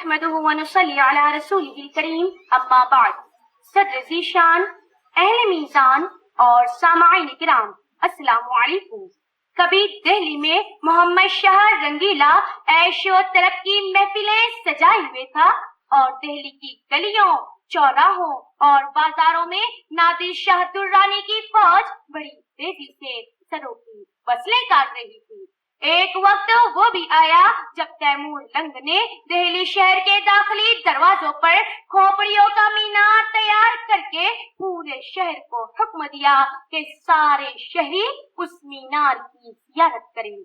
نحمده ونصلي على رسوله الكريم اما بعد. صدر ذیشان، اہل میزان اور سامعین کرام، السلام علیکم. کبھی دہلی میں محمد شہر رنگیلا عیش و طرب کی محفلیں سجائے ہوئے تھا اور دہلی کی گلیوں، چوراہوں اور بازاروں میں نادر شاہ درانی کی فوج بڑی تیزی سے سروں کی فصلیں کاٹ رہی تھی. ایک وقت وہ بھی آیا جب تیمور لنگ نے دہلی شہر کے داخلی دروازوں پر کھوپڑیوں کا مینار تیار کر کے پورے شہر کو حکم دیا کہ سارے شہری اس مینار کی زیارت کریں.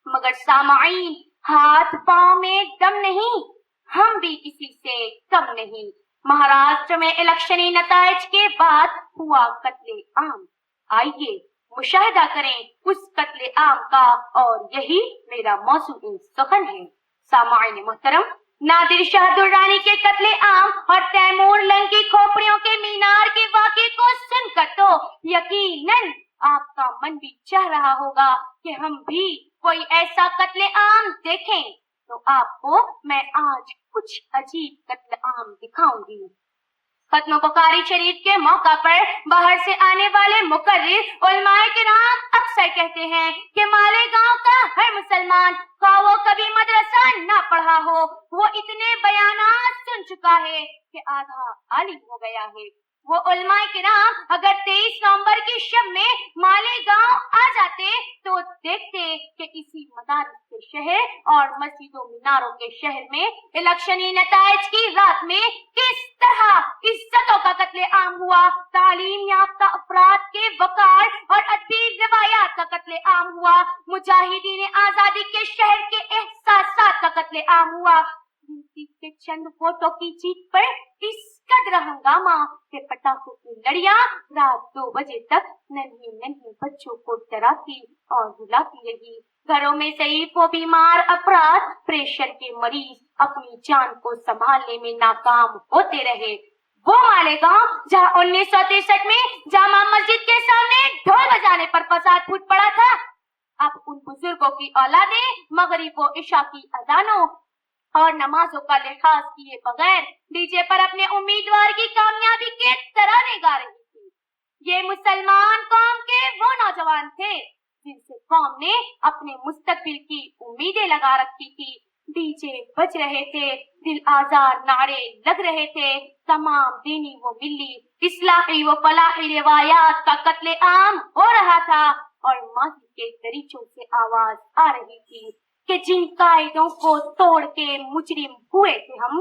مگر سامعین، ہاتھ پاؤں میں دم نہیں، ہم بھی کسی سے کم نہیں. مہاراشٹر میں الیکشنی نتائج کے بعد ہوا قتل عام. آئیے مشاہدہ کریں اس قتل عام کا، اور یہی میرا موضوع سخن ہے. سامعین محترم، نادر شاہ درانی کے قتل عام اور تیمور لنگ کی کھوپڑیوں کے مینار کے واقعے کو سن کر تو یقیناً آپ کا من بھی چاہ رہا ہوگا کہ ہم بھی کوئی ایسا قتل عام دیکھیں. تو آپ کو میں آج کچھ عجیب قتل عام دکھاؤں گی. ختم بخاری شریف کے موقع پر باہر سے آنے والے مقرر علماء کرام اکثر کہتے ہیں کہ مالیگاؤں کا ہر مسلمان، خواہ وہ کبھی مدرسہ نہ پڑھا ہو، وہ اتنے بیانات سن چکا ہے کہ آدھا عالم ہو گیا ہے. وہ علماء کرام اگر 23 نومبر کی شب میں مالیگاؤں آ جاتے تو دیکھتے کہ اسی مدارس کے شہر اور مسجدوں میناروں کے شہر میں الیکشنی نتائج کی رات میں کس طرح عزتوں کا قتل عام ہوا، تعلیم یافتہ افراد کے وقار اور ادبی روایات کا قتل عام ہوا، مجاہدین آزادی کے شہر کے احساسات کا قتل عام ہوا. کے چند ووٹوں کی جیت پر اس قدر ہنگامہ کہ پٹاخوں کی لڑیاں رات 2 بجے تک ننھے بچوں کو ڈراتی اور رلاتی رہی. گھروں میں ضعیف و بیمار افراد، پریشر کے مریض اپنی جان کو سنبھالنے میں ناکام ہوتے رہے. وہ مالیگاؤں جہاں 1963 میں جامع مسجد کے سامنے ڈھول بجانے پر فساد پھوٹ پڑا تھا، اب ان بزرگوں کی اولادیں مغرب و عشاء کی اذانوں اور نمازوں کا لحاظ کیے بغیر ڈی جے پر اپنے امیدوار کی کامیابی کے ترانے گا رہی تھی. یہ مسلمان قوم کے وہ نوجوان تھے جن سے قوم نے اپنے مستقبل کی امیدیں لگا رکھی تھی. ڈی جے بج رہے تھے، دل آزار نعرے لگ رہے تھے، تمام دینی و ملی، اصلاحی و فلاحی روایات کا قتل عام ہو رہا تھا، اور ماضی کے دریچوں سے آواز آ رہی تھی کہ جن قاعدوں کو توڑ کے مجرم ہوئے تھے ہم،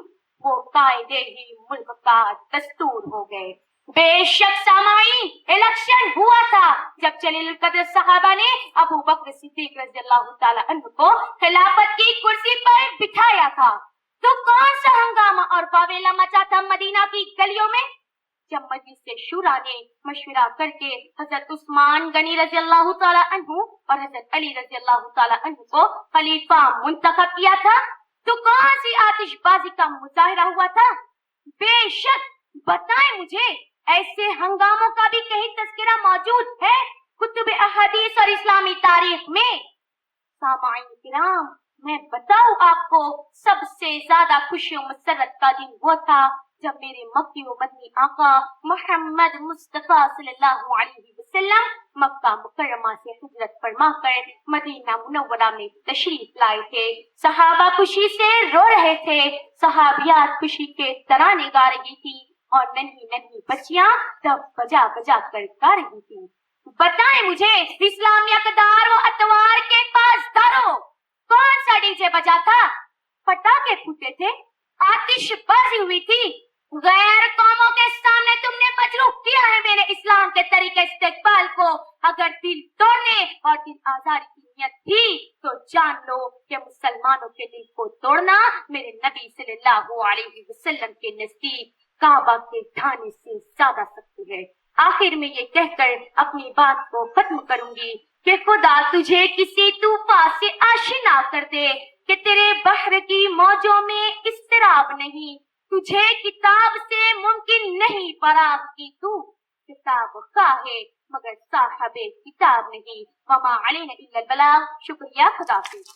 وہ قاعدے ہی ملک کا دستور ہو گئے. بے شک سامعین، الیکشن ہوا تھا جب جلیل القدر صحابہ نے ابو بکر صدیق رضی اللہ تعالی عنہ کو خلافت کی کرسی پر بٹھایا تھا. تو کون سا ہنگامہ اور واویلا مچا تھا مدینہ کی گلیوں میں جب مجلس شورا نے مشورہ کر کے حضرت عثمان غنی رضی اللہ تعالی عنہ اور حضرت علی رضی اللہ تعالی عنہ کو خلیفہ منتخب کیا تھا. تو کون سی آتش بازی کا مظاہرہ ہوا تھا؟ بے شک بتائیں مجھے، ایسے ہنگاموں کا بھی کہیں تذکرہ موجود ہے کتب احادیث اور اسلامی تاریخ میں؟ سامعین کرام، میں بتاؤں آپ کو، سب سے زیادہ خوشی و مسرت کا دن وہ تھا جب میرے مکی و مدنی آقا محمد مصطفیٰ صلی اللہ علیہ وسلم مکہ مکرمہ سے ہجرت فرما کر مدینہ منورہ میں تشریف لائے تھے. صحابہ خوشی سے رو رہے تھے، صحابیات خوشی کے ترانے گا رہی تھی، اور ننھی بچیاں دف بجا بجا کر گا رہی تھی. بتائیں مجھے، اسلامی اقدار و اتوار کے پاسداروں، کون سا ڈی جے بجا تھا؟ پٹاخے پھوٹے تھے، آتش بازی ہوئی تھی. غیر قوموں کے سامنے تم نے مجروح کیا ہے میرے اسلام کے طریقے استقبال کو. اگر دل توڑنے اور دل آزاری کی نیت تھی تو جان لو کہ مسلمانوں کے دل کو توڑنا میرے نبی صلی اللہ علیہ وسلم کے نزدیک کعبہ کے ڈھانے سے زیادہ سخت ہے. آخر میں یہ کہہ کر اپنی بات کو ختم کروں گی کہ خدا تجھے کسی طوفان سے آشنا کر دے کہ تیرے بحر کی موجوں میں اضطراب نہیں. تجھے کتاب سے ممکن نہیں فراغ کی، تو کتاب خواہ ہے مگر صاحب کتاب نہیں. وما علینا الا البلاغ. شکریہ، خدا حافظ.